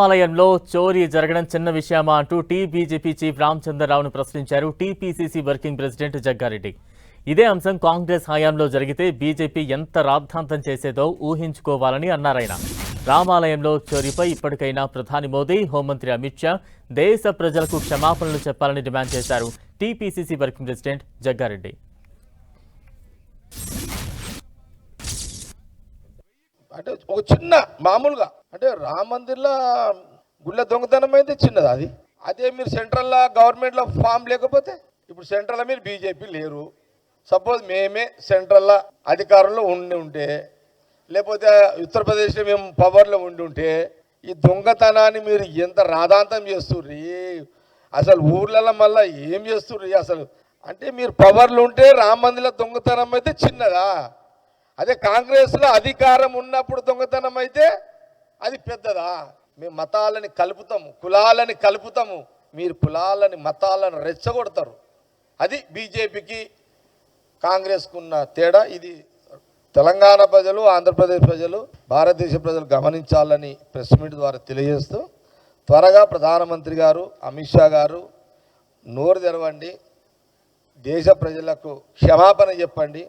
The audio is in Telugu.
ఆలయంలో చోరీ జరగడం చిన్న విషయమా అంటూ బీజేపీ చీఫ్ రామచంద్రరావును ప్రశ్నించారు టీపీసీసీ వర్కింగ్ ప్రెసిడెంట్ జగ్గారెడ్డి. ఇదే అంశం కాంగ్రెస్ హయాంలో జరిగితే బీజేపీ ఎంత రాద్ధాంతం చేసేదో ఊహించుకోవాలని అన్నారాయన. రామాలయంలో చోరీపై ఇప్పటికైనా ప్రధాని మోదీ, హోంమంత్రి అమిత్ షా దేశ ప్రజలకు క్షమాపణలు చెప్పాలని డిమాండ్ చేశారు టీపీసీసీ వర్కింగ్ ప్రెసిడెంట్ జగ్గారెడ్డి. అంటే ఒక చిన్న మామూలుగా అంటే రామ మందిర్లో గుళ్ళ దొంగతనం అయితే చిన్నది అది. అదే మీరు సెంట్రల్లో గవర్నమెంట్లో ఫామ్ లేకపోతే, ఇప్పుడు సెంట్రల్లో మీరు బీజేపీ లేరు, సపోజ్ మేమే సెంట్రల్లో అధికారంలో ఉంటే, లేకపోతే ఉత్తరప్రదేశ్లో మేము పవర్లో ఉంటే, ఈ దొంగతనాన్ని మీరు ఎంత రాధాంతం చేస్తుర్రీ, అసలు ఊర్లలో మళ్ళీ ఏం చేస్తుర్రీ అసలు. అంటే మీరు పవర్లు ఉంటే రామ మందిర్లో దొంగతనం అయితే చిన్నదా, అదే కాంగ్రెస్లో అధికారం ఉన్నప్పుడు దొంగతనం అయితే అది పెద్దదా. మేము మతాలని కలుపుతాము, కులాలని కలుపుతాము, మీరు కులాలని మతాలను రెచ్చగొడతారు. అది బీజేపీకి కాంగ్రెస్కు ఉన్న తేడా. ఇది తెలంగాణ ప్రజలు, ఆంధ్రప్రదేశ్ ప్రజలు, భారతదేశ ప్రజలు గమనించాలని ప్రెస్ మీట్ ద్వారా తెలియజేస్తూ, త్వరగా ప్రధానమంత్రి గారు, అమిత్ షా గారు నోరు తెరవండి, దేశ ప్రజలకు క్షమాపణ చెప్పండి.